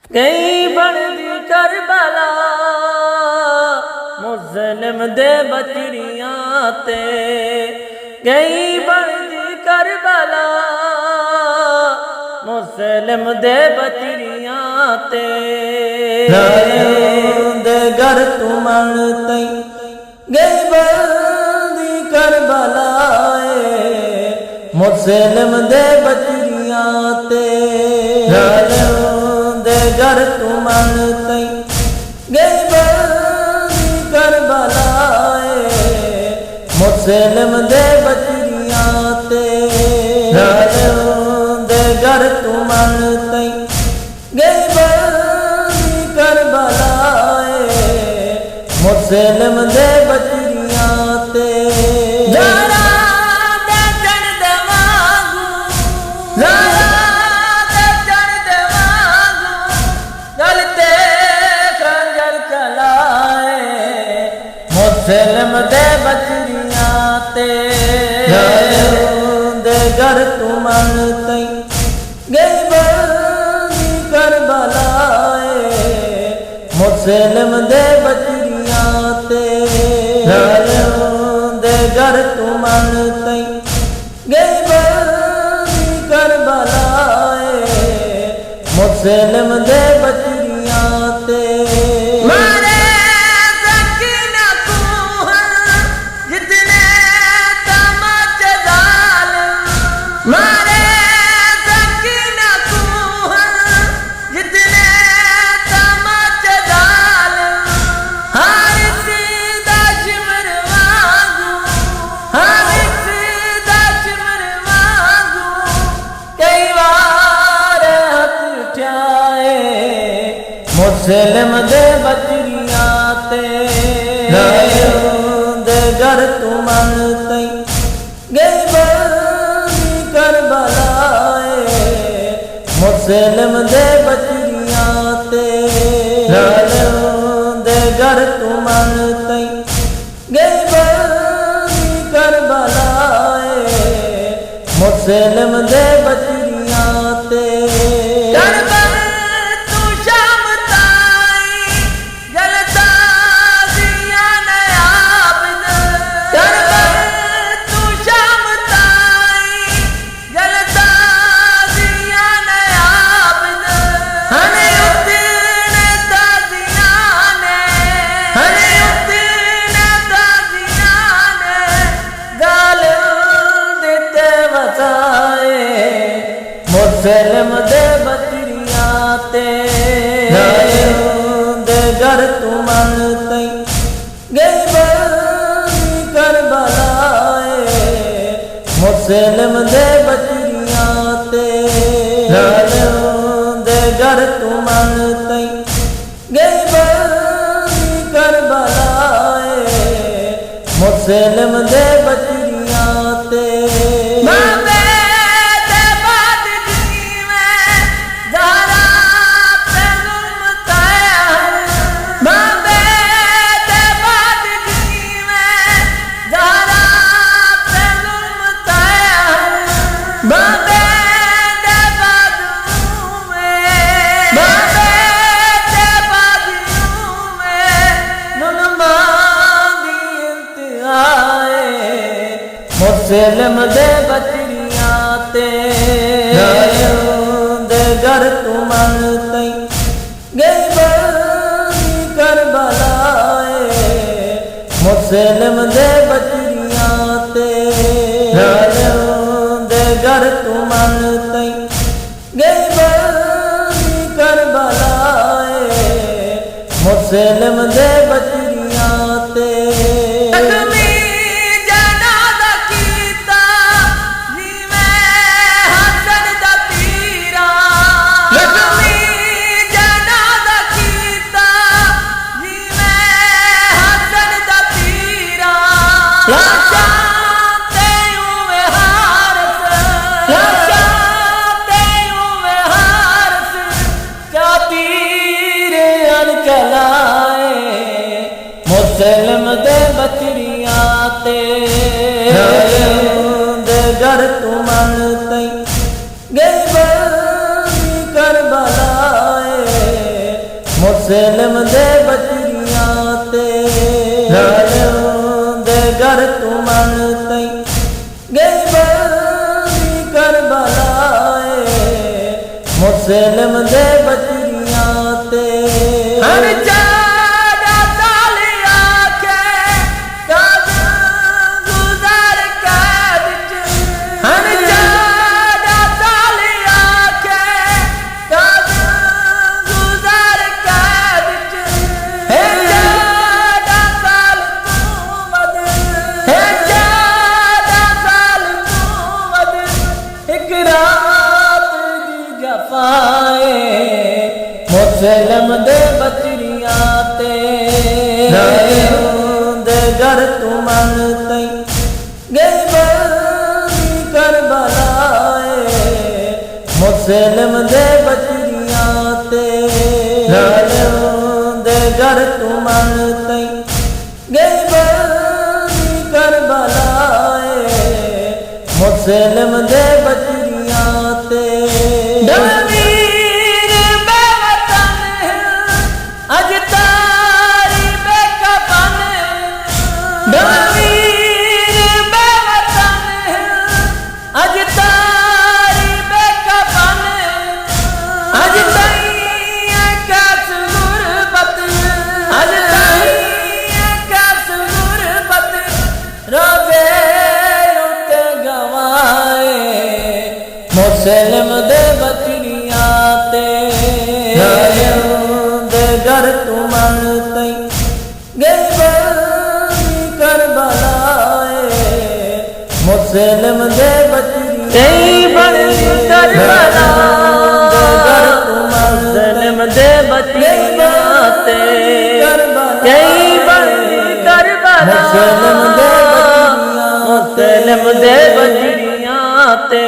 गई बनदी करबला मुस्लिम दे बचरियां ते, गई बनदी करबला मुस्लिम दे बचरियां ते। दे घर तू मन तई गई बनदी करबला मुस्लिम दे बचरियां ते। घर तू मन तई गई बनदी करबला मुस्लिम दे बचरियां ते। घर तू मन तई गई बनदी करबला मुस्लिम दे बचरियां ते। मुस्लिम दे बचरियां ते, घर तू मन तई गई बनदी करबला मुस्लिम दे बचरियां ते। घर तू मन तई गई बनदी करबला मुस्लिम दे बचरियां ते। मुस्लिम दे बचरियां ते, घर तू मन तई गई बनदी करबला मुस्लिम दे बचरियां ते। घर तू मन तई गई बनदी करबला मुस्लिम दे बचरियां ते। मुस्लिम दे बचरियां ते, घर तू मन तई गई बनदी करबला मुस्लिम दे बचरियां ते। घर तू मन तई गई बनदी करबला मुस्लिम दे बचरियां ते। मुस्लिम दे बचरियां ते, घर तू मन तई गई बनदी करबला मुस्लिम दे बचरियां ते। घर तू मन तई गई बनदी करबला मुस्लिम दे बचरियां ते। मुस्लिम दे बचरियां ते जालिम दे घर तुमन तई गई बंदी करबलाए मुस्लिम दे बचरियां ते हर जादा तालिया के कद गुजर कैद च हर जादा तालिया के कद गुजर कैद च है जादा साल तू वद है जादा साल तू वद एक रात दी जफाए मुस्लिम दे बचरियां ते दे घर तुमन तई गई बंदी करबलाए मुस्लिम दे बचरियां ते दे घर तुमन तई गई बंदी करबलाए मुस्लिम दे बचरियां ते अज तारी बेकफन दलवीर बेवतन अज तारी बेकफन अज तई कस गुरबत अज तई कस गुरबत रोजे उते गवाए मुस्लिम दे बचरियां ते घर तुमन तई गई बंदी करबलाए मुस्लिम दे बचरियां गई बंदी करबला घर तुमन मुस्लिम दे बचरियां ते गई बंदी करबला मुस्लिम दे बचरियां ते